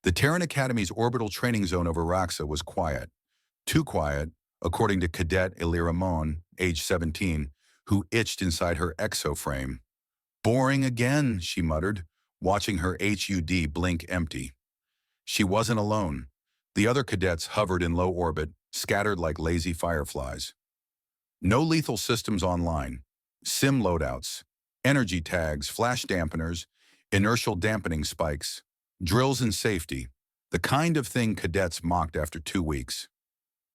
The Terran Academy's orbital training zone over Raxa was quiet. Too quiet, according to Cadet Elira Mon, age 17, who itched inside her exoframe. Boring again, she muttered, watching her HUD blink empty. She wasn't alone. The other cadets hovered in low orbit, scattered like lazy fireflies. No lethal systems online. Sim loadouts, energy tags, flash dampeners, inertial dampening spikes, drills and safety, the kind of thing cadets mocked after 2 weeks.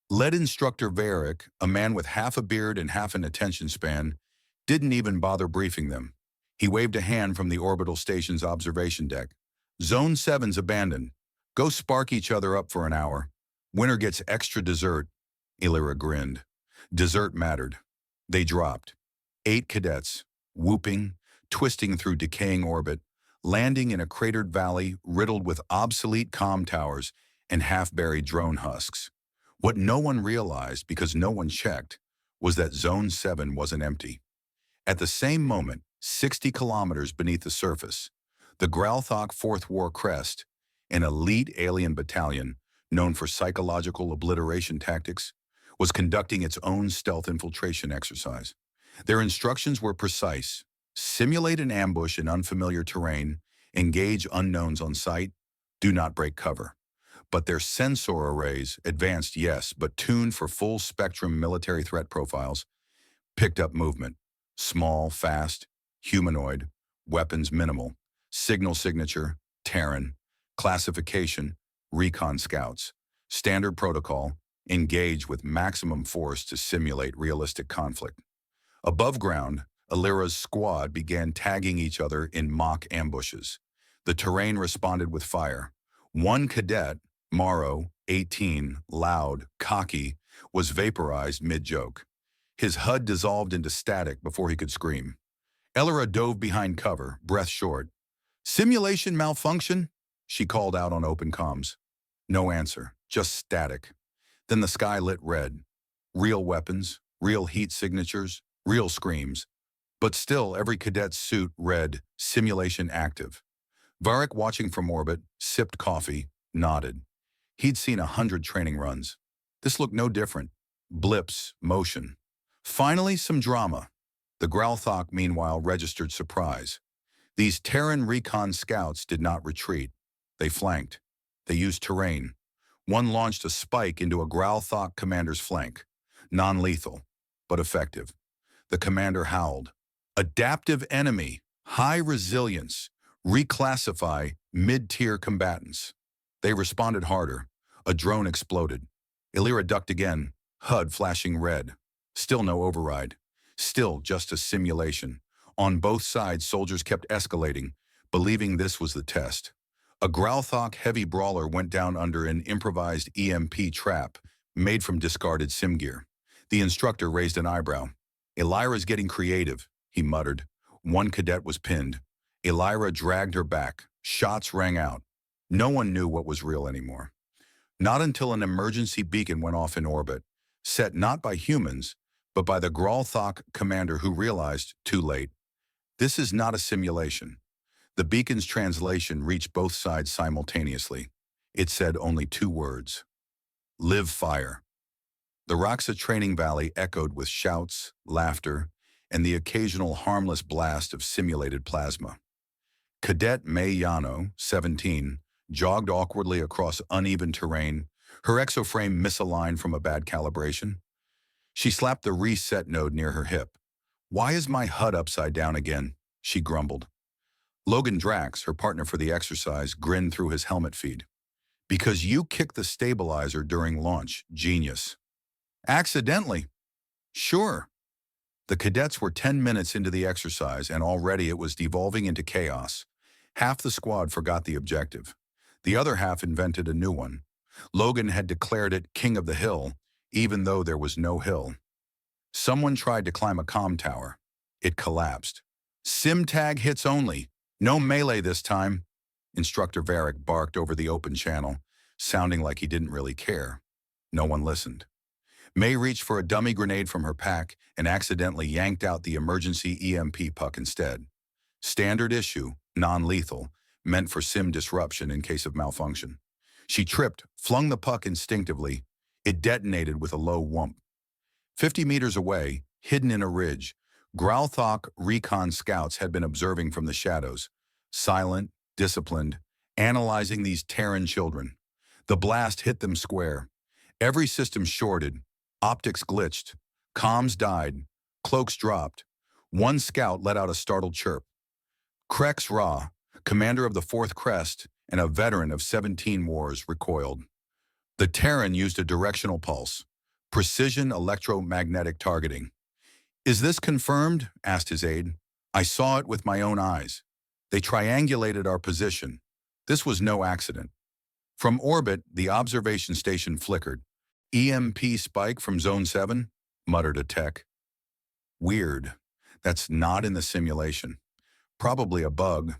Lead instructor Varick, a man with half a beard and half an attention span, didn't even bother briefing them. He waved a hand from the orbital station's observation deck. Zone 7's abandoned. Go spark each other up for an hour. Winner gets extra dessert. Elira grinned. Dessert mattered. They dropped. 8 cadets, whooping, twisting through decaying orbit, landing in a cratered valley riddled with obsolete comm towers and half-buried drone husks. What no one realized, because no one checked, was that Zone 7 wasn't empty. At the same moment, 60 kilometers beneath the surface, the Gralthok Fourth War Crest, an elite alien battalion known for psychological obliteration tactics, was conducting its own stealth infiltration exercise. Their instructions were precise: simulate an ambush in unfamiliar terrain, engage unknowns on sight, do not break cover. But their sensor arrays, advanced yes, but tuned for full-spectrum military threat profiles, picked up movement. Small, fast, humanoid, weapons minimal, signal signature, Terran, classification, recon scouts, standard protocol, engage with maximum force to simulate realistic conflict. Above ground, Elira's squad began tagging each other in mock ambushes. The terrain responded with fire. One cadet, Morrow, 18, loud, cocky, was vaporized mid-joke. His HUD dissolved into static before he could scream. Elira dove behind cover, breath short. "Simulation malfunction?" she called out on open comms. No answer, just static. Then the sky lit red. Real weapons, real heat signatures, real screams. But still, every cadet's suit read, "Simulation active." Varric, watching from orbit, sipped coffee, nodded. He'd seen 100 training runs. This looked no different. Blips, motion. Finally, some drama. The Gralthok, meanwhile, registered surprise. These Terran recon scouts did not retreat. They flanked. They used terrain. One launched a spike into a Gralthok commander's flank. Non-lethal, but effective. The commander howled. "Adaptive enemy, high resilience, reclassify mid-tier combatants." They responded harder. A drone exploded. Elira ducked again, HUD flashing red. Still no override. Still just a simulation. On both sides, soldiers kept escalating, believing this was the test. A Gralthok heavy brawler went down under an improvised EMP trap made from discarded sim gear. The instructor raised an eyebrow. "Elira's getting creative," he muttered. One cadet was pinned. Elira dragged her back. Shots rang out. No one knew what was real anymore. Not until an emergency beacon went off in orbit, set not by humans, but by the Gralthok commander, who realized, too late, this is not a simulation. The beacon's translation reached both sides simultaneously. It said only 2 words: live fire. The Raxa training valley echoed with shouts, laughter, and the occasional harmless blast of simulated plasma. Cadet May Yano, 17, jogged awkwardly across uneven terrain, her exoframe misaligned from a bad calibration. She slapped the reset node near her hip. "Why is my HUD upside down again?" she grumbled. Logan Drax, her partner for the exercise, grinned through his helmet feed. "Because you kicked the stabilizer during launch, genius." "Accidentally." "Sure." The cadets were 10 minutes into the exercise, and already it was devolving into chaos. Half the squad forgot the objective. The other half invented a new one. Logan had declared it King of the Hill, even though there was no hill. Someone tried to climb a comm tower. It collapsed. "Sim tag hits only. No melee this time." Instructor Varick barked over the open channel, sounding like he didn't really care. No one listened. May reached for a dummy grenade from her pack and accidentally yanked out the emergency EMP puck instead. Standard issue, non-lethal, meant for sim disruption in case of malfunction. She tripped, flung the puck instinctively. It detonated with a low whump. 50 meters away, hidden in a ridge, Growlthok recon scouts had been observing from the shadows, silent, disciplined, analyzing these Terran children. The blast hit them square. Every system shorted, optics glitched, comms died, cloaks dropped. One scout let out a startled chirp. Krex Ra, commander of the 4th Crest and a veteran of 17 wars, recoiled. The Terran used a directional pulse, precision electromagnetic targeting. "Is this confirmed?" asked his aide. "I saw it with my own eyes. They triangulated our position. This was no accident." From orbit, the observation station flickered. "EMP spike from Zone 7? Muttered a tech. "Weird. That's not in the simulation. Probably a bug."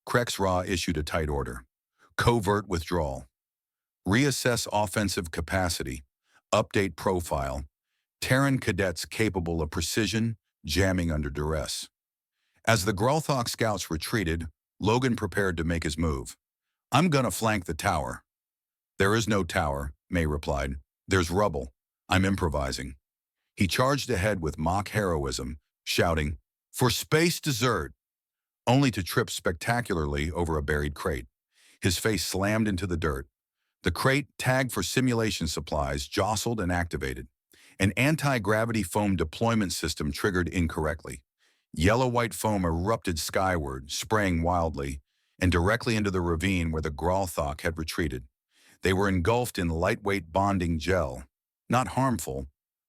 Krex Ra issued a tight order. "Covert withdrawal. Reassess offensive capacity. Update profile. Terran cadets capable of precision, jamming under duress." As the Grolthok scouts retreated, Logan prepared to make his move. "I'm gonna flank the tower." "There is no tower," May replied. "There's rubble. I'm improvising." He charged ahead with mock heroism, shouting, "For space dessert!" only to trip spectacularly over a buried crate. His face slammed into the dirt. The crate, tagged for simulation supplies, jostled and activated. An anti-gravity foam deployment system triggered incorrectly. Yellow-white foam erupted skyward, spraying wildly, and directly into the ravine where the Grolthok had retreated. They were engulfed in lightweight bonding gel, not harmful,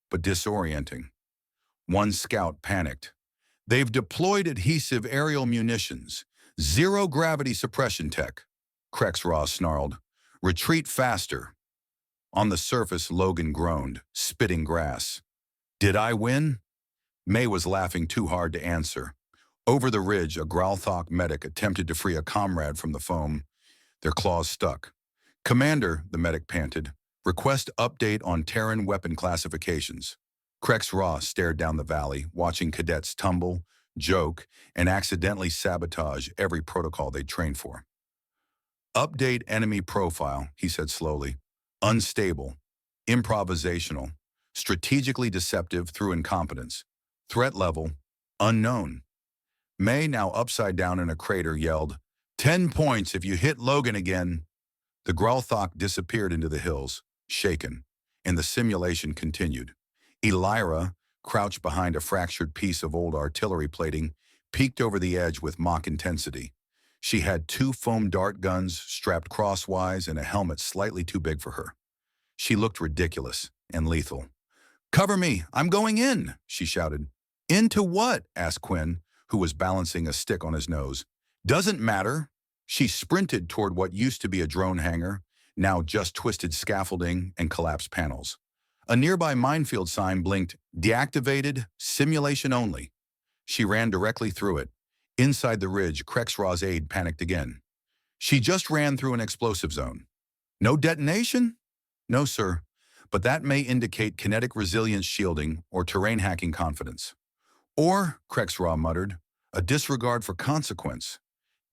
but disorienting. One scout panicked. "They've deployed adhesive aerial munitions. Zero-gravity suppression tech." Krex Ra snarled. "Retreat faster." On the surface, Logan groaned, spitting grass. "Did I win?" May was laughing too hard to answer. Over the ridge, a Grolthok medic attempted to free a comrade from the foam. Their claws stuck. "Commander," the medic panted, "request update on Terran weapon classifications." Krex Ra stared down the valley, watching cadets tumble, joke, and accidentally sabotage every protocol they'd trained for. "Update enemy profile," he said slowly. "Unstable, improvisational, strategically deceptive through incompetence. Threat level, unknown." May, now upside down in a crater, yelled, "10 points if you hit Logan again." The Grolthok disappeared into the hills, shaken, and the simulation continued. Elira, crouched behind a fractured piece of old artillery plating, peeked over the edge with mock intensity. She had 2 foam dart guns strapped crosswise and a helmet slightly too big for her. She looked ridiculous and lethal. "Cover me! I'm going in!" she shouted. "Into what?" asked Quinn, who was balancing a stick on his nose. "Doesn't matter." She sprinted toward what used to be a drone hangar, now just twisted scaffolding and collapsed panels. A nearby minefield sign blinked, "Deactivated, simulation only." She ran directly through it. Inside the ridge, Krex Ra's aide panicked again. "She just ran through an explosive zone." "No detonation?" "No, sir, but that may indicate kinetic resilience shielding or terrain hacking confidence." "Or," Krex Ra muttered, "a disregard for consequence.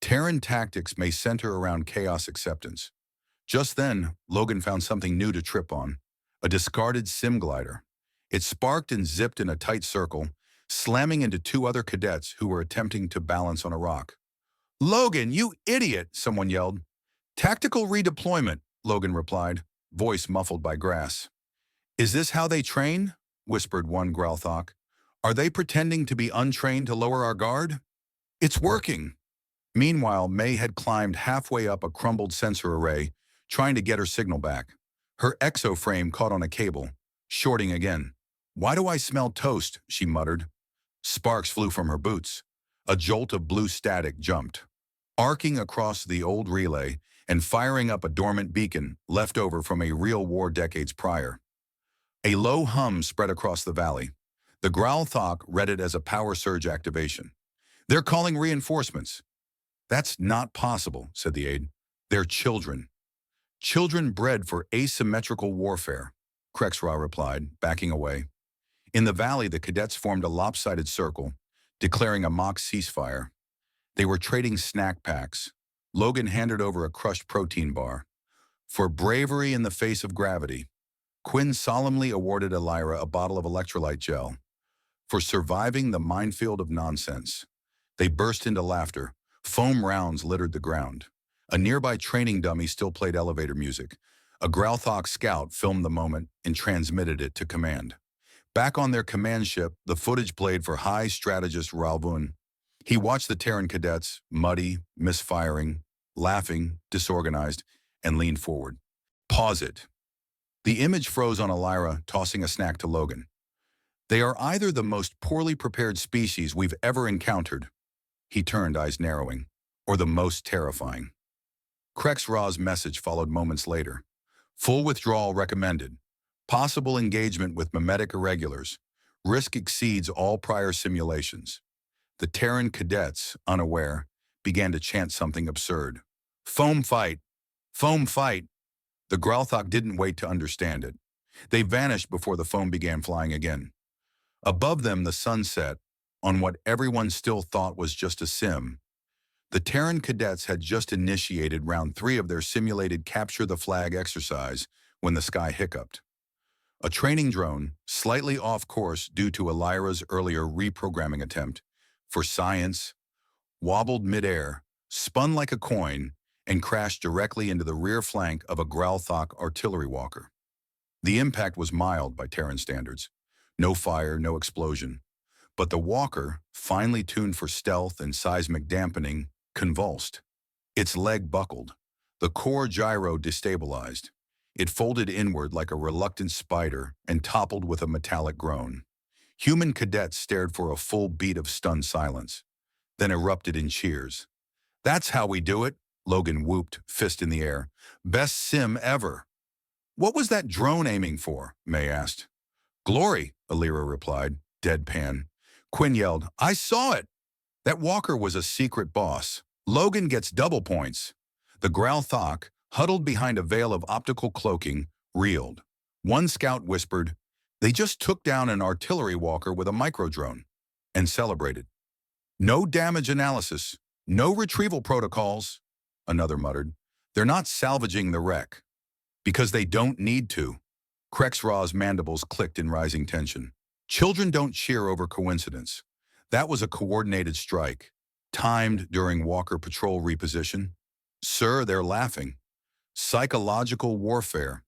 Terran tactics may center around chaos acceptance." Just then, Logan found something new to trip on, a discarded sim glider. It sparked and zipped in a tight circle, slamming into 2 other cadets who were attempting to balance on a rock. "Logan, you idiot!" someone yelled. "Tactical redeployment," Logan replied, voice muffled by grass. "Is this how they train?" whispered one Grolthok. "Are they pretending to be untrained to lower our guard?" "It's working." Meanwhile, May had climbed halfway up a crumbled sensor array, trying to get her signal back. Her exoframe caught on a cable, shorting again. "Why do I smell toast?" she muttered. Sparks flew from her boots. A jolt of blue static jumped, arcing across the old relay and firing up a dormant beacon left over from a real war decades prior. A low hum spread across the valley. The Grolthok read it as a power surge activation. "They're calling reinforcements." "That's not possible," said the aide. "They're children." "Children bred for asymmetrical warfare," Krex Ra replied, backing away. In the valley, the cadets formed a lopsided circle, declaring a mock ceasefire. They were trading snack packs, Logan handed over a crushed protein bar. For bravery in the face of gravity, Quinn solemnly awarded Elira a bottle of electrolyte gel. For surviving the minefield of nonsense, they burst into laughter. Foam rounds littered the ground. A nearby training dummy still played elevator music. A Growlthok scout filmed the moment and transmitted it to command. Back on their command ship, the footage played for High Strategist Ralvun. He watched the Terran cadets, muddy, misfiring, laughing, disorganized, and leaned forward. Pause it. The image froze on Elira, tossing a snack to Logan. They are either the most poorly prepared species we've ever encountered, he turned, eyes narrowing, or the most terrifying. Krexra's message followed moments later. Full withdrawal recommended. Possible engagement with mimetic irregulars. Risk exceeds all prior simulations. The Terran cadets, unaware, began to chant something absurd. Foam fight! Foam fight! The Growlthok didn't wait to understand it. They vanished before the foam began flying again. Above them, the sun set, on what everyone still thought was just a sim. The Terran cadets had just initiated round 3 of their simulated capture the flag exercise when the sky hiccuped. A training drone, slightly off course due to Elira's earlier reprogramming attempt, for science, wobbled midair, spun like a coin, and crashed directly into the rear flank of a Growlthok artillery walker. The impact was mild by Terran standards. No fire, no explosion. But the walker, finely tuned for stealth and seismic dampening, convulsed. Its leg buckled. The core gyro destabilized. It folded inward like a reluctant spider and toppled with a metallic groan. Human cadets stared for a full beat of stunned silence, then erupted in cheers. That's how we do it, Logan whooped, fist in the air. Best sim ever. What was that drone aiming for? May asked. Glory, Elira replied, deadpan. Quinn yelled, I saw it! That walker was a secret boss. Logan gets double points. The Growlthok, huddled behind a veil of optical cloaking, reeled. One scout whispered, they just took down an artillery walker with a microdrone, and celebrated. No damage analysis, no retrieval protocols, another muttered. They're not salvaging the wreck. Because they don't need to. Krexra's mandibles clicked in rising tension. Children don't cheer over coincidence. That was a coordinated strike, timed during Walker patrol reposition. Sir, they're laughing. Psychological warfare.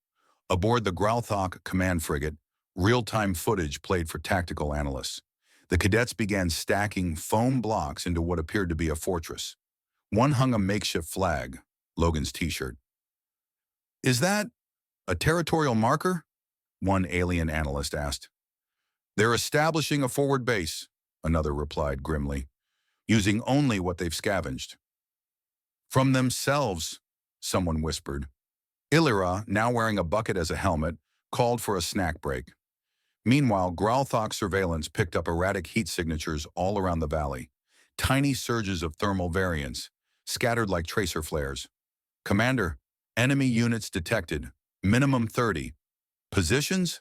Aboard the Growlthok command frigate, real-time footage played for tactical analysts. The cadets began stacking foam blocks into what appeared to be a fortress. One hung a makeshift flag, Logan's t-shirt. Is that a territorial marker? One alien analyst asked. They're establishing a forward base, another replied grimly, using only what they've scavenged. From themselves, someone whispered. Elira, now wearing a bucket as a helmet, called for a snack break. Meanwhile, Growlthok surveillance picked up erratic heat signatures all around the valley. Tiny surges of thermal variance, scattered like tracer flares. Commander, enemy units detected. Minimum 30. Positions?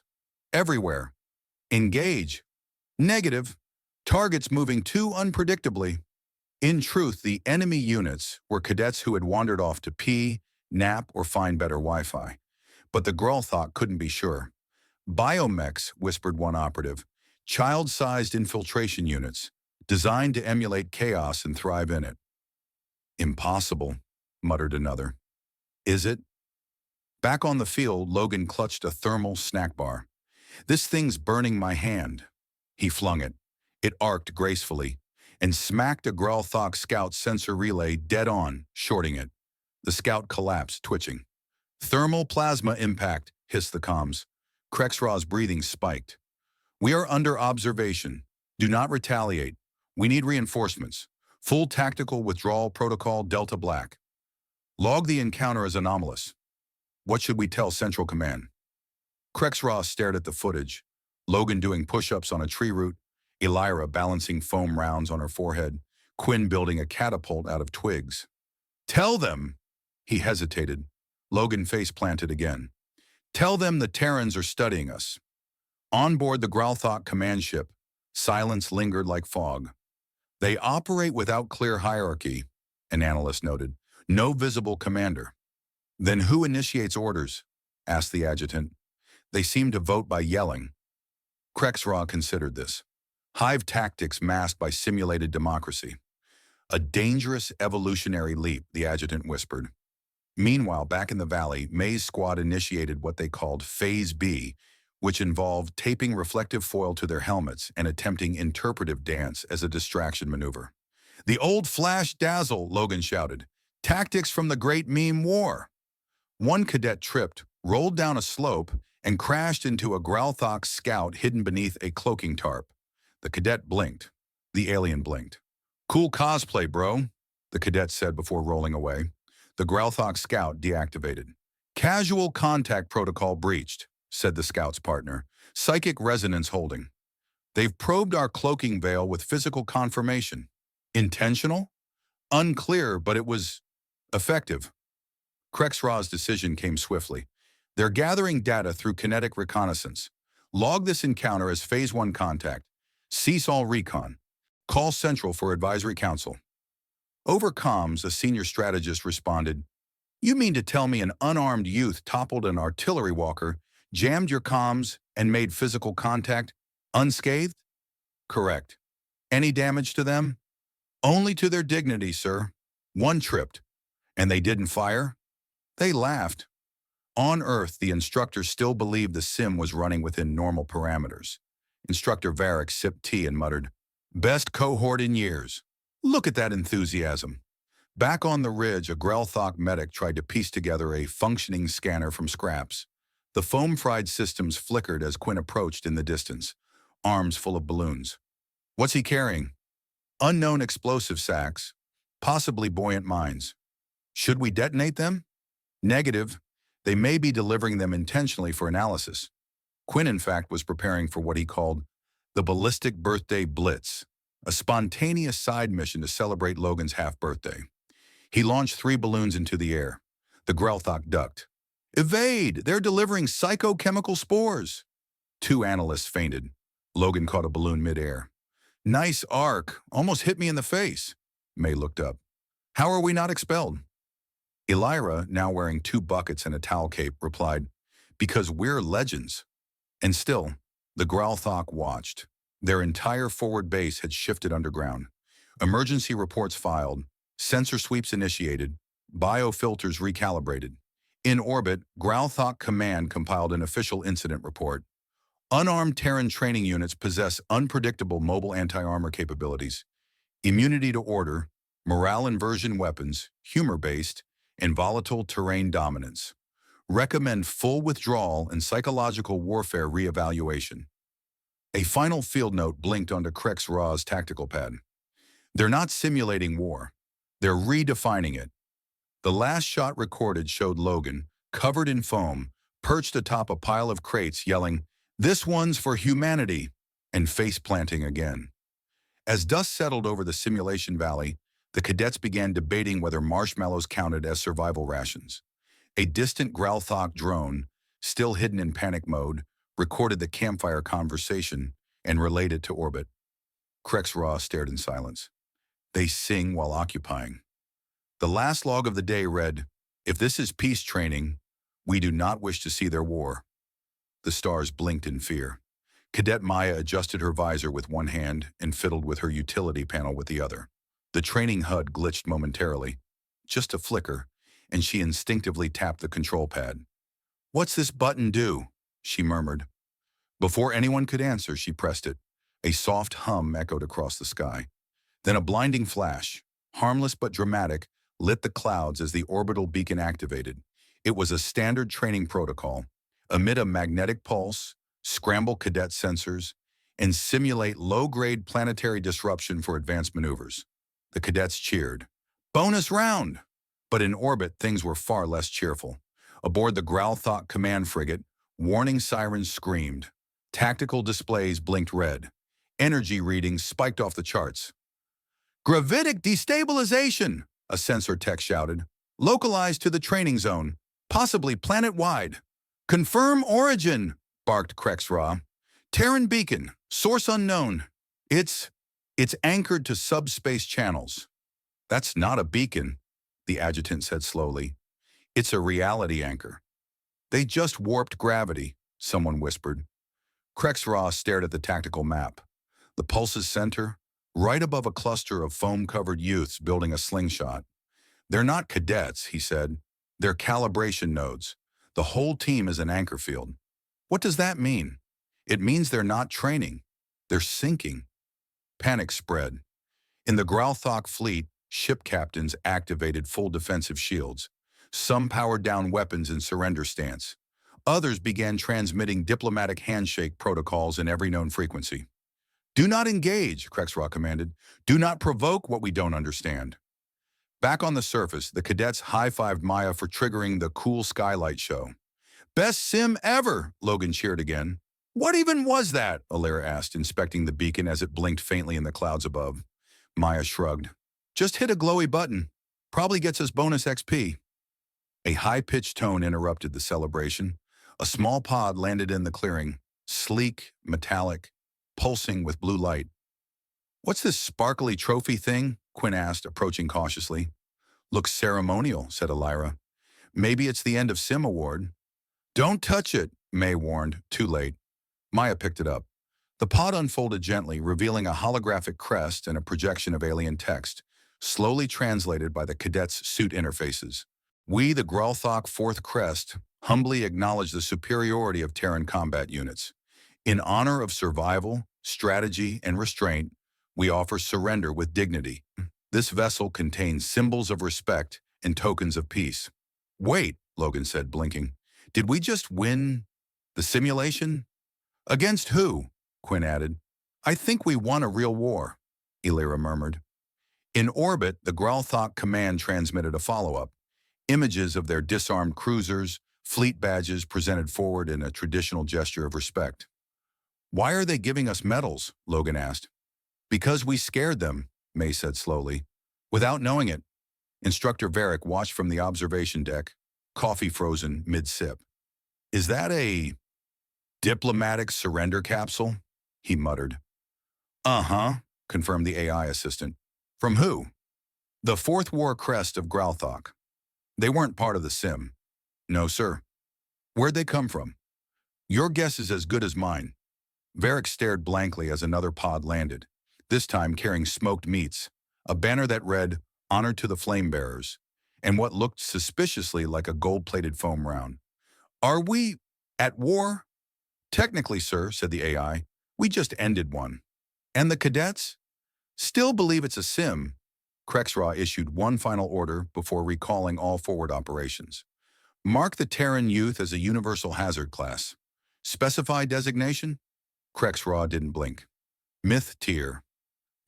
Everywhere. Engage. Negative. Targets moving too unpredictably. In truth, the enemy units were cadets who had wandered off to pee, nap, or find better Wi-Fi. But the Growlthok couldn't be sure. Biomechs, whispered one operative, child-sized infiltration units, designed to emulate chaos and thrive in it. Impossible, muttered another. Is it? Back on the field, Logan clutched a thermal snack bar. This thing's burning my hand. He flung it. It arced gracefully and smacked a Growlthok scout sensor relay dead on, shorting it. The scout collapsed, twitching. Thermal plasma impact, hissed the comms. Krexra's breathing spiked. We are under observation. Do not retaliate. We need reinforcements. Full tactical withdrawal protocol Delta Black. Log the encounter as anomalous. What should we tell Central Command? Krexra stared at the footage. Logan doing push-ups on a tree root, Elira balancing foam rounds on her forehead, Quinn building a catapult out of twigs. Tell them, he hesitated. Logan face planted again. Tell them the Terrans are studying us. On board the Growlthok command ship, silence lingered like fog. They operate without clear hierarchy, an analyst noted. No visible commander. Then who initiates orders? Asked the adjutant. They seem to vote by yelling. Krexraw considered this. Hive tactics masked by simulated democracy. A dangerous evolutionary leap, the adjutant whispered. Meanwhile, back in the valley, May's squad initiated what they called Phase B, which involved taping reflective foil to their helmets and attempting interpretive dance as a distraction maneuver. The old flash dazzle, Logan shouted. Tactics from the Great Meme War. One cadet tripped, rolled down a slope, and crashed into a Growlthok scout hidden beneath a cloaking tarp. The cadet blinked. The alien blinked. Cool cosplay, bro, the cadet said before rolling away. The Growlthok scout deactivated. Casual contact protocol breached, said the scout's partner. Psychic resonance holding. They've probed our cloaking veil with physical confirmation. Intentional? Unclear, but it was effective. Krexraw's decision came swiftly. They're gathering data through kinetic reconnaissance. Log this encounter as Phase 1 contact. Cease all recon. Call Central for advisory council. Over comms, a senior strategist responded, You mean to tell me an unarmed youth toppled an artillery walker, jammed your comms, and made physical contact, unscathed? Correct. Any damage to them? Only to their dignity, sir. One tripped. And they didn't fire? They laughed. On Earth, the instructor still believed the sim was running within normal parameters. Instructor Varric sipped tea and muttered, Best cohort in years. Look at that enthusiasm. Back on the ridge, a Grelthok medic tried to piece together a functioning scanner from scraps. The foam-fried systems flickered as Quinn approached in the distance, arms full of balloons. What's he carrying? Unknown explosive sacks, possibly buoyant mines. Should we detonate them? Negative. They may be delivering them intentionally for analysis. Quinn, in fact, was preparing for what he called the Ballistic Birthday Blitz, a spontaneous side mission to celebrate Logan's half-birthday. He launched 3 balloons into the air. The Grelthok ducked. Evade! They're delivering psychochemical spores! 2 analysts fainted. Logan caught a balloon mid-air. Nice arc. Almost hit me in the face. May looked up. How are we not expelled? Elira, now wearing 2 buckets and a towel cape, replied, Because we're legends. And still, the Grelthok watched. Their entire forward base had shifted underground. Emergency reports filed, sensor sweeps initiated, biofilters recalibrated. In orbit, Grelthok Command compiled an official incident report. Unarmed Terran training units possess unpredictable mobile anti-armor capabilities, immunity to order, morale inversion weapons, humor-based, and volatile terrain dominance. Recommend full withdrawal and psychological warfare re-evaluation. A final field note blinked onto Krexraw's tactical pad. They're not simulating war. They're redefining it. The last shot recorded showed Logan, covered in foam, perched atop a pile of crates yelling, This one's for humanity, and face-planting again. As dust settled over the simulation valley, the cadets began debating whether marshmallows counted as survival rations. A distant Grelthok drone, still hidden in panic mode, recorded the campfire conversation and relayed it to orbit. Krexraw stared in silence. They sing while occupying. The last log of the day read, If this is peace training, we do not wish to see their war. The stars blinked in fear. Cadet Maya adjusted her visor with one hand and fiddled with her utility panel with the other. The training HUD glitched momentarily, just a flicker, and she instinctively tapped the control pad. What's this button do? She murmured. Before anyone could answer, she pressed it. A soft hum echoed across the sky. Then a blinding flash, harmless but dramatic, lit the clouds as the orbital beacon activated. It was a standard training protocol. Emit a magnetic pulse, scramble cadet sensors, and simulate low-grade planetary disruption for advanced maneuvers. The cadets cheered. Bonus round! But in orbit, things were far less cheerful. Aboard the Grelthok command frigate, warning sirens screamed. Tactical displays blinked red. Energy readings spiked off the charts. Gravitic destabilization, a sensor tech shouted. Localized to the training zone, possibly planet-wide. Confirm origin, barked Krexraw. Terran beacon, source unknown. It's anchored to subspace channels. That's not a beacon. the adjutant said slowly. It's a reality anchor. They just warped gravity, someone whispered. Krexra stared at the tactical map. The pulse's center, right above a cluster of foam-covered youths building a slingshot. They're not cadets, he said. They're calibration nodes. The whole team is an anchor field. What does that mean? It means they're not training. They're sinking. Panic spread. In the Gralthok fleet, ship captains activated full defensive shields. Some powered down weapons in surrender stance. Others began transmitting diplomatic handshake protocols in every known frequency. Do not engage, Krexra commanded. Do not provoke what we don't understand. Back on the surface, the cadets high-fived Maya for triggering the cool skylight show. Best sim ever, Logan cheered again. What even was that? Alira asked, inspecting the beacon as it blinked faintly in the clouds above. Maya shrugged. Just hit a glowy button. Probably gets us bonus XP. A high-pitched tone interrupted the celebration. A small pod landed in the clearing, sleek, metallic, pulsing with blue light. What's this sparkly trophy thing? Quinn asked, approaching cautiously. Looks ceremonial, said Alira. Maybe it's the end of Sim Award. Don't touch it, May warned, too late. Maya picked it up. The pod unfolded gently, revealing a holographic crest and a projection of alien text, slowly translated by the cadets' suit interfaces. We, the Gralthok 4th Crest, humbly acknowledge the superiority of Terran combat units. In honor of survival, strategy, and restraint, we offer surrender with dignity. This vessel contains symbols of respect and tokens of peace. Wait, Logan said, blinking. Did we just win the simulation? Against who? Quinn added. I think we won a real war, Illyra murmured. In orbit, the Gralthok command transmitted a follow-up. Images of their disarmed cruisers, fleet badges presented forward in a traditional gesture of respect. Why are they giving us medals? Logan asked. Because we scared them, May said slowly. Without knowing it, Instructor Varric watched from the observation deck, coffee frozen mid-sip. Is that a diplomatic surrender capsule? He muttered. Uh-huh, confirmed the AI assistant. From who? The 4th War Crest of Gralthok. They weren't part of the sim. No, sir. Where'd they come from? Your guess is as good as mine. Varric stared blankly as another pod landed, this time carrying smoked meats, a banner that read, Honor to the Flame Bearers, and what looked suspiciously like a gold-plated foam round. Are we at war? Technically, sir, said the AI. We just ended one. And the cadets? Still believe it's a sim. Krexra issued one final order before recalling all forward operations. Mark the Terran youth as a universal hazard class. Specify designation? Krexra didn't blink. Myth tier.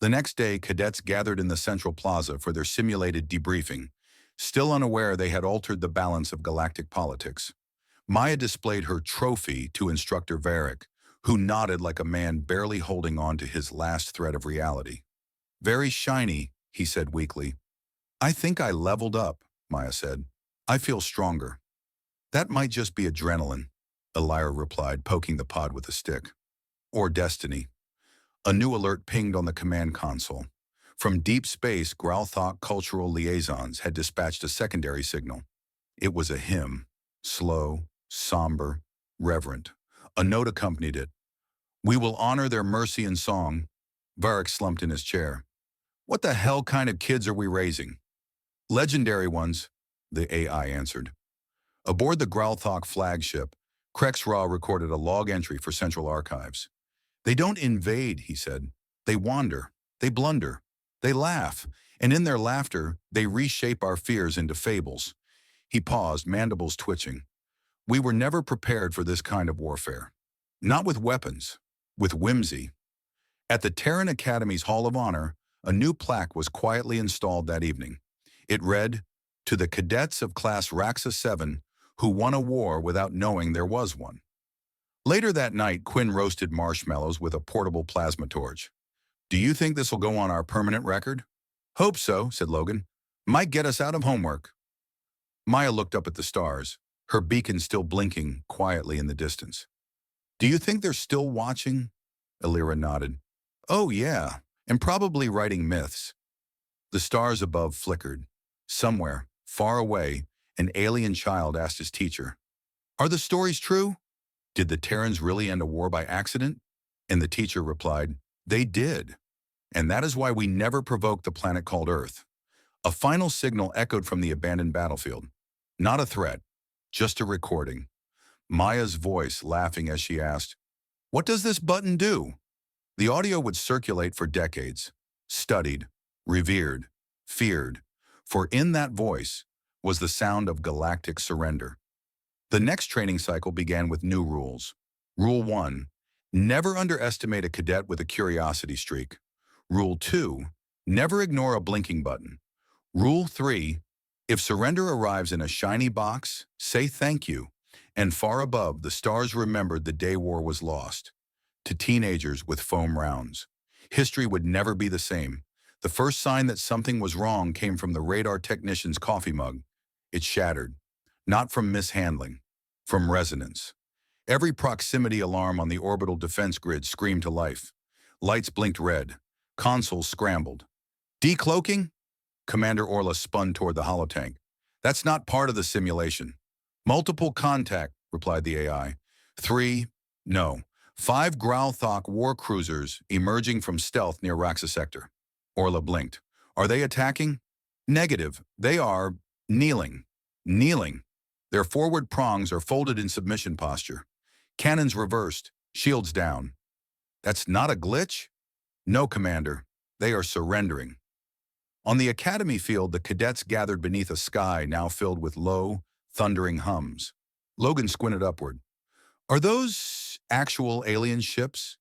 The next day, cadets gathered in the central plaza for their simulated debriefing, still unaware they had altered the balance of galactic politics. Maya displayed her trophy to Instructor Varric, who nodded like a man barely holding on to his last thread of reality. Very shiny, he said weakly. I think I leveled up, Maya said. I feel stronger. That might just be adrenaline, Elira replied, poking the pod with a stick. Or destiny. A new alert pinged on the command console. From deep space, Gralthok cultural liaisons had dispatched a secondary signal. It was a hymn, slow, somber, reverent. A note accompanied it. We will honor their mercy and song. Varric slumped in his chair. What the hell kind of kids are we raising? Legendary ones, the AI answered. Aboard the Gralthok flagship, Krexra recorded a log entry for Central Archives. They don't invade, he said. They wander, they blunder, they laugh, and in their laughter, they reshape our fears into fables. He paused, mandibles twitching. We were never prepared for this kind of warfare. Not with weapons, with whimsy. At the Terran Academy's Hall of Honor, a new plaque was quietly installed that evening. It read, To the cadets of Class Raxa 7 who won a war without knowing there was one. Later that night, Quinn roasted marshmallows with a portable plasma torch. Do you think this will go on our permanent record? Hope so, said Logan. Might get us out of homework. Maya looked up at the stars, her beacon still blinking quietly in the distance. Do you think they're still watching? Elira nodded. Oh, yeah, and probably writing myths. The stars above flickered. Somewhere, Far away, an alien child asked his teacher, "Are the stories true? Did the Terrans really end a war by accident?" And the teacher replied, "They did. And that is why we never provoked the planet called Earth." A final signal echoed from the abandoned battlefield. Not a threat, just a recording. Maya's voice laughing as she asked, "What does this button do?" The audio would circulate for decades, studied, revered, feared, for in that voice was the sound of galactic surrender. The next training cycle began with new rules. Rule 1, never underestimate a cadet with a curiosity streak. Rule 2, never ignore a blinking button. Rule 3, if surrender arrives in a shiny box, say thank you. And far above, the stars remembered the day war was lost. To teenagers with foam rounds, history would never be the same. The first sign that something was wrong came from the radar technician's coffee mug. It shattered, not from mishandling, from resonance. Every proximity alarm on the orbital defense grid screamed to life. Lights blinked red. Consoles scrambled. Decloaking? Commander Orla spun toward the holotank. That's not part of the simulation. Multiple contact, replied the AI. 3, no. 5 Growlthok war cruisers emerging from stealth near Raxa sector. Orla blinked. Are they attacking? Negative. They are kneeling. Kneeling. Their forward prongs are folded in submission posture. Cannons reversed. Shields down. That's not a glitch? No, Commander. They are surrendering. On the academy field, the cadets gathered beneath a sky now filled with low, thundering hums. Logan squinted upward. Are those actual alien ships?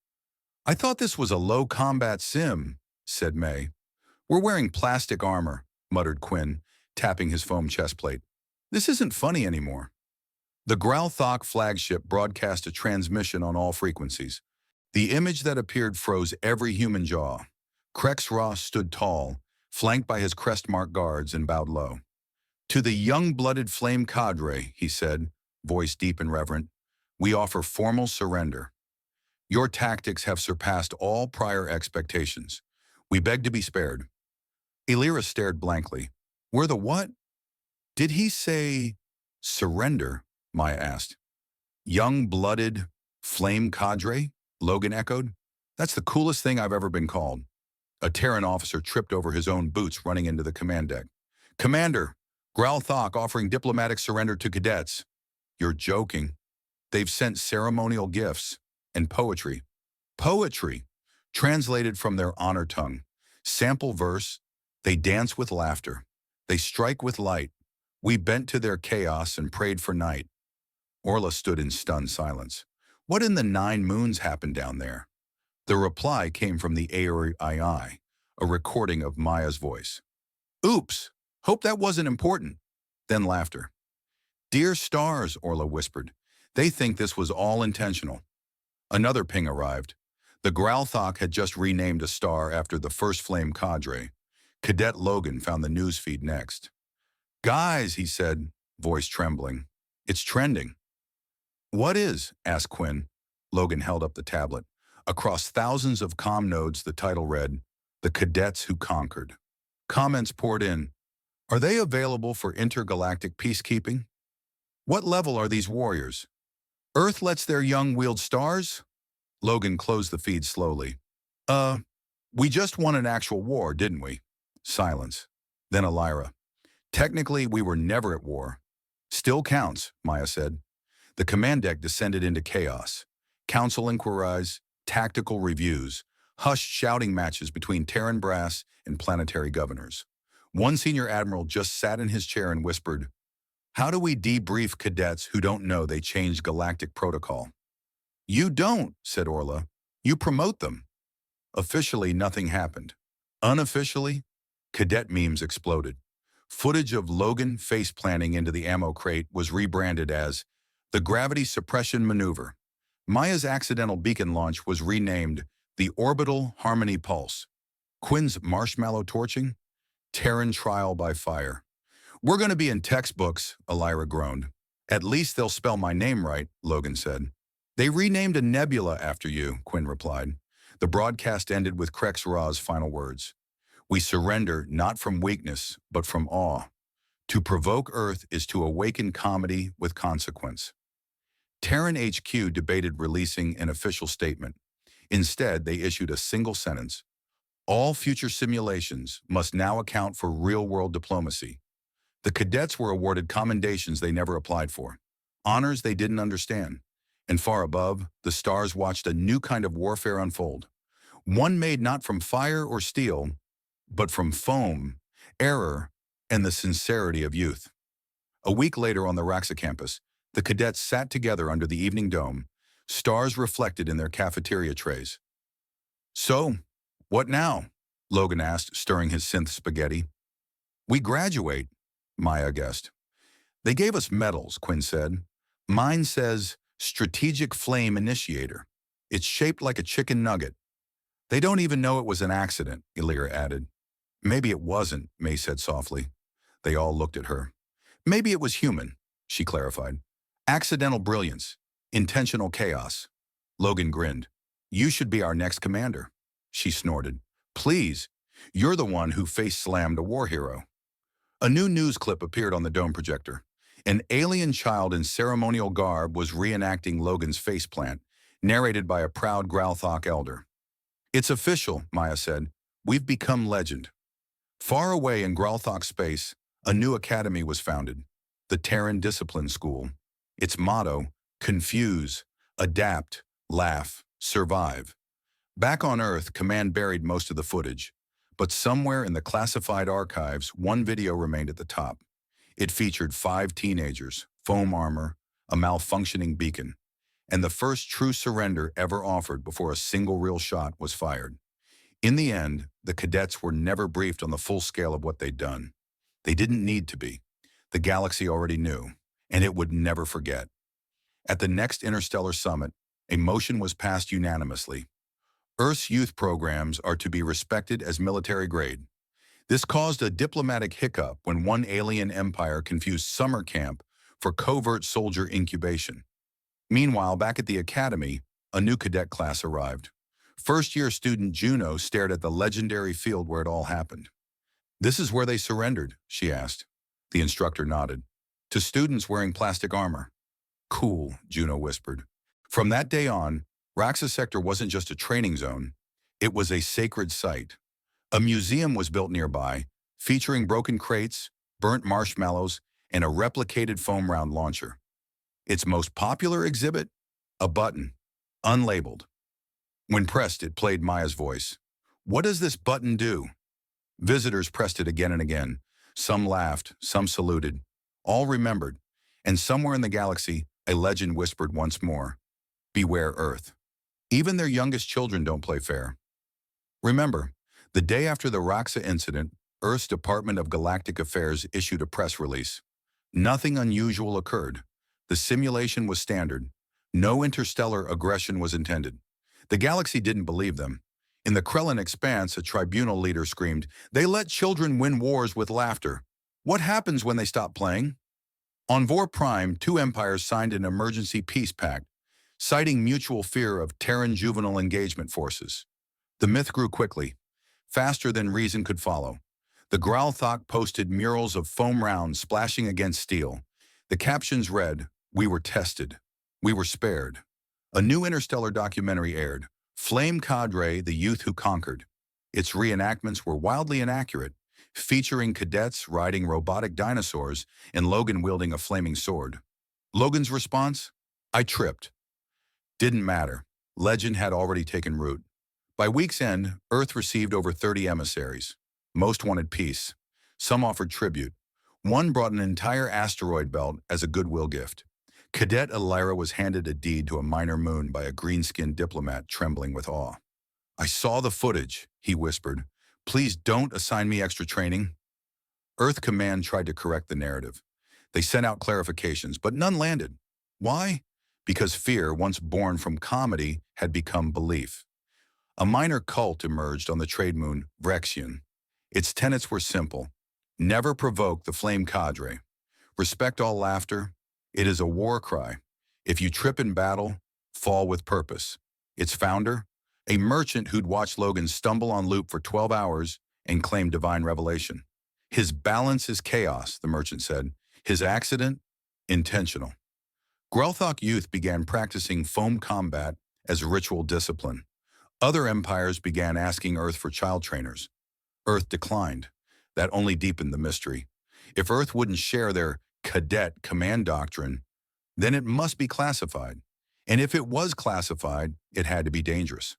I thought this was a low-combat sim, said May. We're wearing plastic armor, muttered Quinn, tapping his foam chest plate. This isn't funny anymore. The Growlthok flagship broadcast a transmission on all frequencies. The image that appeared froze every human jaw. Krex Ross stood tall, flanked by his crest-marked guards, and bowed low. To the young-blooded flame cadre, he said, voice deep and reverent, we offer formal surrender. Your tactics have surpassed all prior expectations. We beg to be spared. Illyra stared blankly. We're the what? Did he say surrender? Maya asked. Young-blooded flame cadre? Logan echoed. That's the coolest thing I've ever been called. A Terran officer tripped over his own boots running into the command deck. Commander, Growlthok offering diplomatic surrender to cadets. You're joking. They've sent ceremonial gifts and poetry. Poetry, translated from their honor tongue. Sample verse, they dance with laughter. They strike with light. We bent to their chaos and prayed for night. Orla stood in stunned silence. What in the 9 moons happened down there? The reply came from the AI, a recording of Maya's voice. Oops, hope that wasn't important. Then laughter. Dear stars, Orla whispered. They think this was all intentional. Another ping arrived. The Growlthok had just renamed a star after the first flame cadre. Cadet Logan found the newsfeed next. Guys, he said, voice trembling. It's trending. What is? Asked Quinn. Logan held up the tablet. Across thousands of comm nodes, the title read, The Cadets Who Conquered. Comments poured in. Are they available for intergalactic peacekeeping? What level are these warriors? Earth lets their young wield stars? Logan closed the feed slowly. We just won an actual war, didn't we? Silence. Then Illyra. Technically, we were never at war. Still counts, Maya said. The command deck descended into chaos. Council inquiries, tactical reviews, hushed shouting matches between Terran brass and planetary governors. One senior admiral just sat in his chair and whispered, how do we debrief cadets who don't know they changed galactic protocol? You don't, said Orla. You promote them. Officially, nothing happened. Unofficially, cadet memes exploded. Footage of Logan face-planting into the ammo crate was rebranded as the Gravity Suppression Maneuver. Maya's accidental beacon launch was renamed the Orbital Harmony Pulse. Quinn's marshmallow torching? Terran Trial by Fire. We're going to be in textbooks, Illyra groaned. At least they'll spell my name right, Logan said. They renamed a nebula after you, Quinn replied. The broadcast ended with Krex Ra's final words. We surrender not from weakness, but from awe. To provoke Earth is to awaken comedy with consequence. Terran HQ debated releasing an official statement. Instead, they issued a single sentence. All future simulations must now account for real-world diplomacy. The cadets were awarded commendations they never applied for, honors they didn't understand. And far above, the stars watched a new kind of warfare unfold. One made not from fire or steel, but from foam, error, and the sincerity of youth. A week later on the Raxa campus, the cadets sat together under the evening dome, stars reflected in their cafeteria trays. "So, what now?" Logan asked, stirring his synth spaghetti. "We graduate," Maya guessed. "They gave us medals," Quinn said. "Mine says Strategic Flame Initiator. It's shaped like a chicken nugget." "They don't even know it was an accident," Illyra added. "Maybe it wasn't," May said softly. They all looked at her. "Maybe it was human," she clarified. "Accidental brilliance. Intentional chaos." Logan grinned. "You should be our next commander." She snorted. "Please. You're the one who face-slammed a war hero." A new news clip appeared on the dome projector. An alien child in ceremonial garb was reenacting Logan's faceplant, narrated by a proud Growlthok elder. "It's official," Maya said. "We've become legend." Far away in Growlthok space, a new academy was founded, the Terran Discipline School. Its motto, confuse, adapt, laugh, survive. Back on Earth, Command buried most of the footage, but somewhere in the classified archives, one video remained at the top. It featured 5 teenagers, foam armor, a malfunctioning beacon, and the first true surrender ever offered before a single real shot was fired. In the end, the cadets were never briefed on the full scale of what they'd done. They didn't need to be. The galaxy already knew, and it would never forget. At the next Interstellar Summit, a motion was passed unanimously. Earth's youth programs are to be respected as military grade. This caused a diplomatic hiccup when one alien empire confused summer camp for covert soldier incubation. Meanwhile, back at the academy, a new cadet class arrived. First-year student Juno stared at the legendary field where it all happened. "This is where they surrendered?" she asked. The instructor nodded. "To students wearing plastic armor." "Cool," Juno whispered. From that day on, Raxa Sector wasn't just a training zone. It was a sacred site. A museum was built nearby, featuring broken crates, burnt marshmallows, and a replicated foam round launcher. Its most popular exhibit? A button, unlabeled. When pressed, it played Maya's voice. "What does this button do?" Visitors pressed it again and again. Some laughed, some saluted. All remembered. And somewhere in the galaxy, a legend whispered once more, "Beware Earth." Even their youngest children don't play fair. Remember, the day after the Raxa incident, Earth's Department of Galactic Affairs issued a press release. Nothing unusual occurred. The simulation was standard. No interstellar aggression was intended. The galaxy didn't believe them. In the Krellin expanse, a tribunal leader screamed, "They let children win wars with laughter. What happens when they stop playing?" On Vor Prime, 2 empires signed an emergency peace pact, citing mutual fear of Terran juvenile engagement forces. The myth grew quickly, faster than reason could follow. The Growlthok posted murals of foam rounds splashing against steel. The captions read, "We were tested. We were spared." A new interstellar documentary aired, Flame Cadre, the Youth Who Conquered. Its reenactments were wildly inaccurate, featuring cadets riding robotic dinosaurs and Logan wielding a flaming sword. Logan's response? "I tripped." Didn't matter. Legend had already taken root. By week's end, Earth received over 30 emissaries. Most wanted peace. Some offered tribute. One brought an entire asteroid belt as a goodwill gift. Cadet Illyra was handed a deed to a minor moon by a green-skinned diplomat trembling with awe. "I saw the footage," he whispered. "Please don't assign me extra training." Earth Command tried to correct the narrative. They sent out clarifications, but none landed. Why? Because fear, once born from comedy, had become belief. A minor cult emerged on the trade moon, Vrexian. Its tenets were simple. Never provoke the flame cadre. Respect all laughter. It is a war cry. If you trip in battle, fall with purpose. Its founder? A merchant who'd watched Logan stumble on loop for 12 hours and claim divine revelation. His balance is chaos, the merchant said. His accident, intentional. Grelthok youth began practicing foam combat as ritual discipline. Other empires began asking Earth for child trainers. Earth declined. That only deepened the mystery. If Earth wouldn't share their cadet command doctrine, then it must be classified. And if it was classified, it had to be dangerous.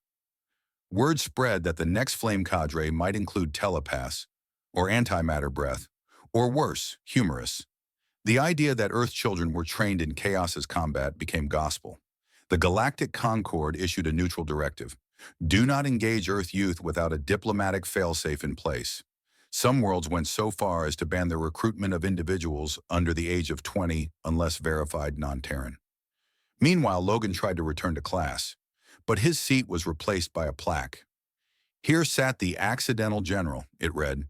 Word spread that the next flame cadre might include telepaths, or antimatter breath, or worse, humorous. The idea that Earth children were trained in chaos's combat became gospel. The Galactic Concord issued a neutral directive. Do not engage Earth youth without a diplomatic failsafe in place. Some worlds went so far as to ban the recruitment of individuals under the age of 20 unless verified non-Terran. Meanwhile, Logan tried to return to class, but his seat was replaced by a plaque. Here sat the accidental general, it read.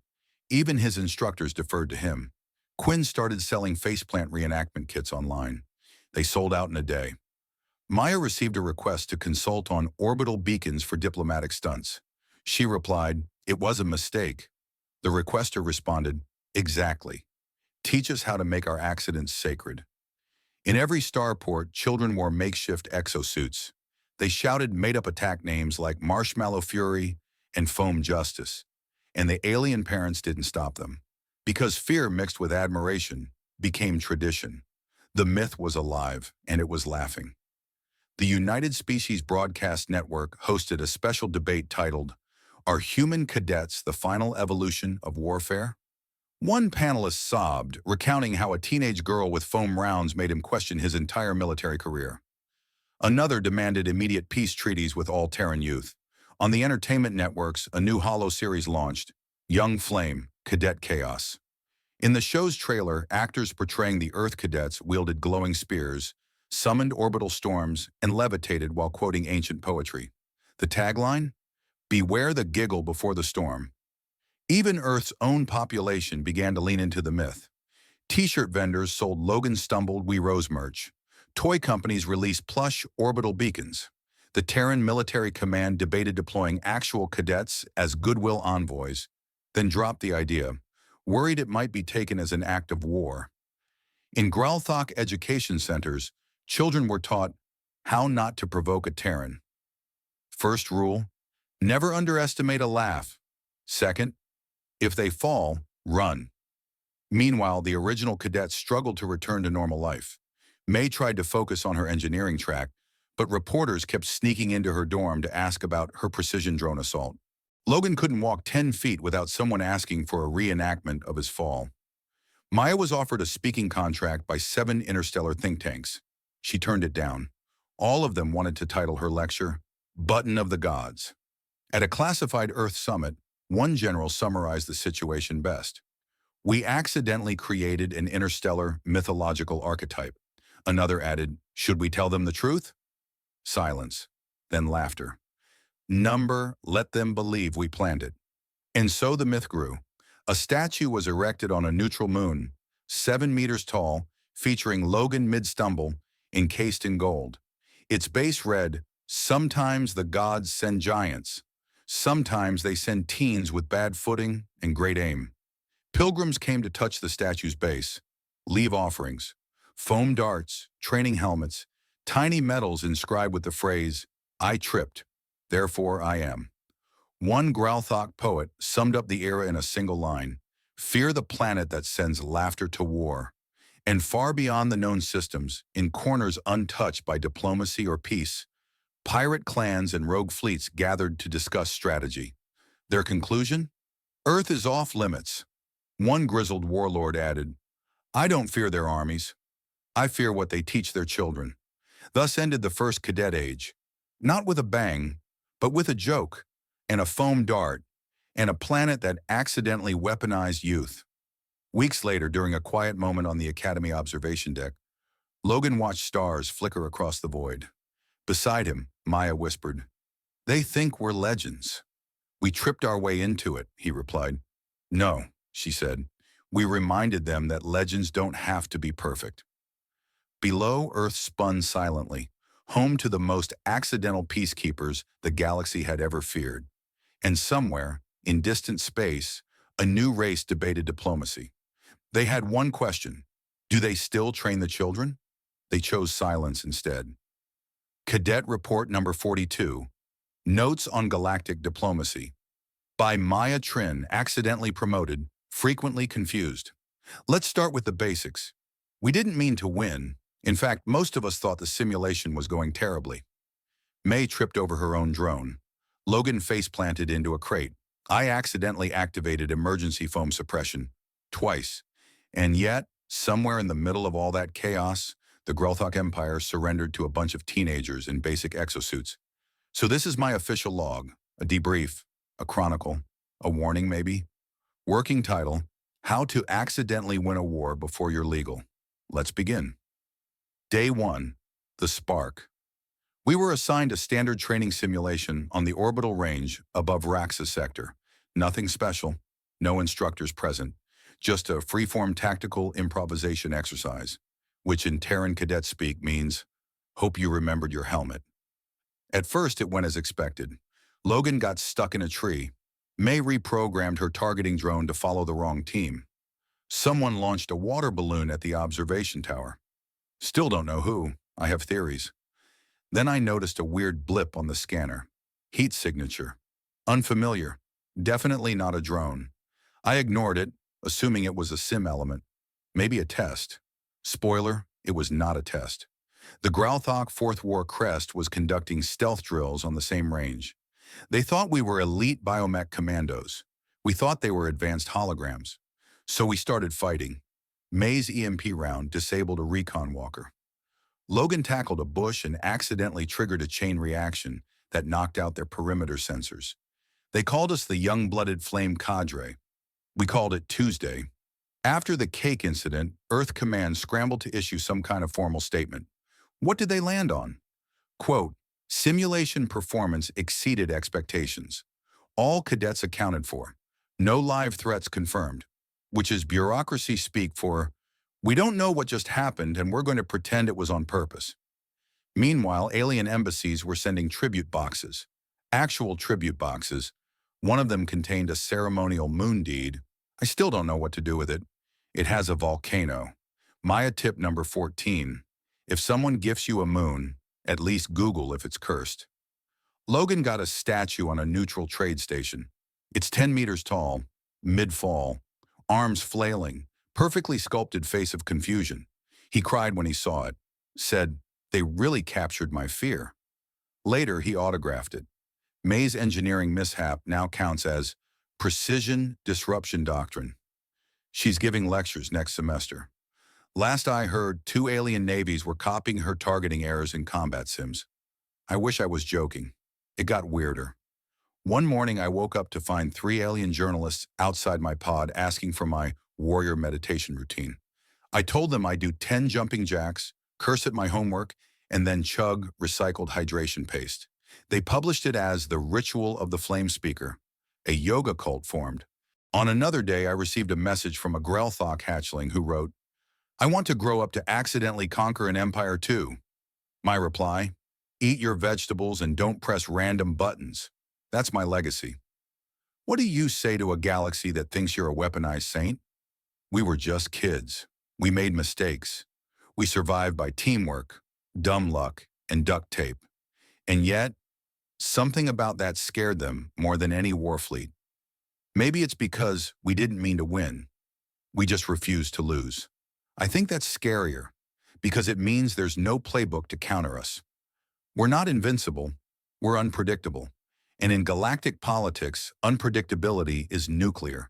Even his instructors deferred to him. Quinn started selling faceplant reenactment kits online. They sold out in a day. Maya received a request to consult on orbital beacons for diplomatic stunts. She replied, "It was a mistake." The requester responded, "Exactly. Teach us how to make our accidents sacred." In every starport, children wore makeshift exosuits. They shouted made-up attack names like Marshmallow Fury and Foam Justice, and the alien parents didn't stop them. Because fear mixed with admiration became tradition. The myth was alive, and it was laughing. The United Species Broadcast Network hosted a special debate titled, "Are Human Cadets the Final Evolution of Warfare?" One panelist sobbed, recounting how a teenage girl with foam rounds made him question his entire military career. Another demanded immediate peace treaties with all Terran youth. On the entertainment networks, a new Holo series launched, Young Flame, Cadet Chaos. In the show's trailer, actors portraying the Earth cadets wielded glowing spears, summoned orbital storms, and levitated while quoting ancient poetry. The tagline? Beware the giggle before the storm. Even Earth's own population began to lean into the myth. T-shirt vendors sold Logan Stumbled We Rose merch. Toy companies released plush orbital beacons. The Terran Military Command debated deploying actual cadets as goodwill envoys, then dropped the idea, worried it might be taken as an act of war. In Gralthok education centers, children were taught how not to provoke a Terran. First rule, never underestimate a laugh. Second, if they fall, run. Meanwhile, the original cadets struggled to return to normal life. May tried to focus on her engineering track, but reporters kept sneaking into her dorm to ask about her precision drone assault. Logan couldn't walk 10 feet without someone asking for a reenactment of his fall. Maya was offered a speaking contract by 7 interstellar think tanks. She turned it down. All of them wanted to title her lecture, Button of the Gods. At a classified Earth summit, one general summarized the situation best. We accidentally created an interstellar mythological archetype. Another added, should we tell them the truth? Silence, then laughter. Number, let them believe we planned it. And so the myth grew. A statue was erected on a neutral moon, 7 meters tall, featuring Logan mid-stumble, encased in gold. Its base read, sometimes the gods send giants. Sometimes they send teens with bad footing and great aim. Pilgrims came to touch the statue's base, leave offerings, foam darts, training helmets, tiny medals inscribed with the phrase, I tripped, therefore I am. One Gralthok poet summed up the era in a single line, fear the planet that sends laughter to war. And far beyond the known systems, in corners untouched by diplomacy or peace, pirate clans and rogue fleets gathered to discuss strategy. Their conclusion? Earth is off limits. One grizzled warlord added, I don't fear their armies. I fear what they teach their children. Thus ended the first cadet age, not with a bang, but with a joke, and a foam dart, and a planet that accidentally weaponized youth. Weeks later, during a quiet moment on the Academy observation deck, Logan watched stars flicker across the void. Beside him, Maya whispered, they think we're legends. We tripped our way into it, he replied. No, she said. We reminded them that legends don't have to be perfect. Below, Earth spun silently, home to the most accidental peacekeepers the galaxy had ever feared. And somewhere, in distant space, A new race debated diplomacy. They had one question. Do they still train the children? They chose silence instead. Cadet Report number 42, Notes on Galactic Diplomacy, by Maya Trin, accidentally promoted, frequently confused. Let's start with the basics. We didn't mean to win. In fact, most of us thought the simulation was going terribly. May tripped over her own drone. Logan face-planted into a crate. I accidentally activated emergency foam suppression. Twice. And yet, somewhere in the middle of all that chaos, the Grelthok Empire surrendered to a bunch of teenagers in basic exosuits. So this is my official log, a debrief, a chronicle, a warning maybe. Working title, How to Accidentally Win a War Before You're Legal. Let's begin. Day 1, The Spark. We were assigned a standard training simulation on the orbital range above Raxa sector. Nothing special, no instructors present, just a freeform tactical improvisation exercise, which in Terran cadet speak means, hope you remembered your helmet. At first, it went as expected. Logan got stuck in a tree. May reprogrammed her targeting drone to follow the wrong team. Someone launched a water balloon at the observation tower. Still don't know who. I have theories. Then I noticed a weird blip on the scanner. Heat signature. Unfamiliar. Definitely not a drone. I ignored it, assuming it was a sim element. Maybe a test. Spoiler, it was not a test. The Grelthok Fourth War Crest was conducting stealth drills on the same range. They thought we were elite biomech commandos. We thought they were advanced holograms. So we started fighting. May's EMP round disabled a recon walker. Logan tackled a bush and accidentally triggered a chain reaction that knocked out their perimeter sensors. They called us the young-blooded flame cadre. We called it Tuesday. After the cake incident, Earth Command scrambled to issue some kind of formal statement. What did they land on? Quote, simulation performance exceeded expectations. All cadets accounted for. No live threats confirmed, which is bureaucracy speak for, we don't know what just happened and we're going to pretend it was on purpose. Meanwhile, alien embassies were sending tribute boxes. Actual tribute boxes. One of them contained a ceremonial moon deed. I still don't know what to do with it. It has a volcano. Maya tip number 14. If someone gifts you a moon, at least Google if it's cursed. Logan got a statue on a neutral trade station. It's 10 meters tall, mid-fall, arms flailing, perfectly sculpted face of confusion. He cried when he saw it, said, they really captured my fear. Later, he autographed it. May's engineering mishap now counts as precision disruption doctrine. She's giving lectures next semester. Last I heard, 2 alien navies were copying her targeting errors in combat sims. I wish I was joking. It got weirder. One morning I woke up to find 3 alien journalists outside my pod asking for my warrior meditation routine. I told them I do 10 jumping jacks, curse at my homework, and then chug recycled hydration paste. They published it as the Ritual of the Flame Speaker. A yoga cult formed. On another day, I received a message from a Grelthok hatchling who wrote, I want to grow up to accidentally conquer an empire too. My reply, eat your vegetables and don't press random buttons. That's my legacy. What do you say to a galaxy that thinks you're a weaponized saint? We were just kids. We made mistakes. We survived by teamwork, dumb luck, and duct tape. And yet, something about that scared them more than any war fleet. Maybe it's because we didn't mean to win. We just refused to lose. I think that's scarier, because it means there's no playbook to counter us. We're not invincible, we're unpredictable. And in galactic politics, unpredictability is nuclear.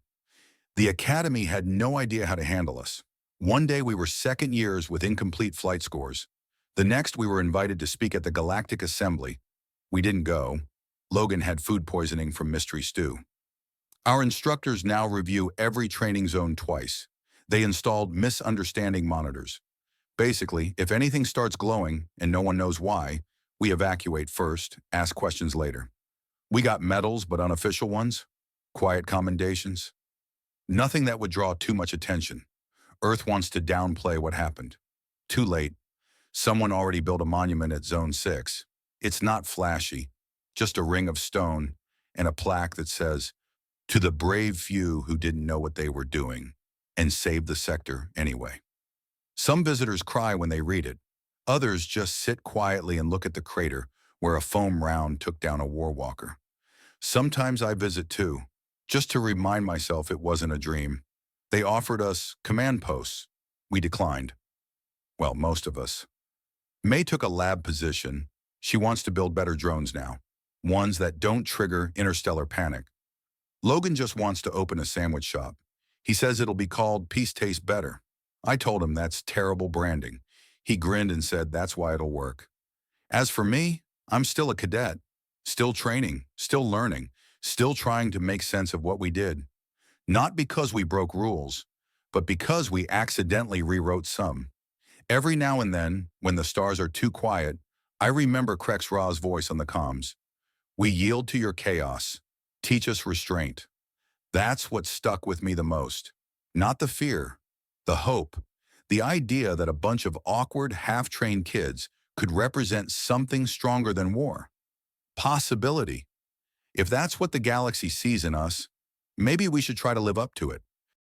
The Academy had no idea how to handle us. One day we were second years with incomplete flight scores. The next we were invited to speak at the Galactic Assembly. We didn't go. Logan had food poisoning from mystery stew. Our instructors now review every training zone twice. They installed misunderstanding monitors. Basically, if anything starts glowing and no one knows why, we evacuate first, ask questions later. We got medals, but unofficial ones. Quiet commendations. Nothing that would draw too much attention. Earth wants to downplay what happened. Too late. Someone already built a monument at Zone 6. It's not flashy, just a ring of stone and a plaque that says, to the brave few who didn't know what they were doing and saved the sector anyway. Some visitors cry when they read it. Others just sit quietly and look at the crater where a foam round took down a war walker. Sometimes I visit too, just to remind myself it wasn't a dream. They offered us command posts. We declined. Well, most of us. May took a lab position. She wants to build better drones now, ones that don't trigger interstellar panic. Logan just wants to open a sandwich shop. He says it'll be called Peace Tastes Better. I told him that's terrible branding. He grinned and said that's why it'll work. As for me, I'm still a cadet, still training, still learning, still trying to make sense of what we did. Not because we broke rules, but because we accidentally rewrote some. Every now and then, when the stars are too quiet, I remember Krex Ra's voice on the comms. We yield to your chaos. Teach us restraint. That's what stuck with me the most. Not the fear, the hope, the idea that a bunch of awkward, half-trained kids could represent something stronger than war. Possibility. If that's what the galaxy sees in us, maybe we should try to live up to it.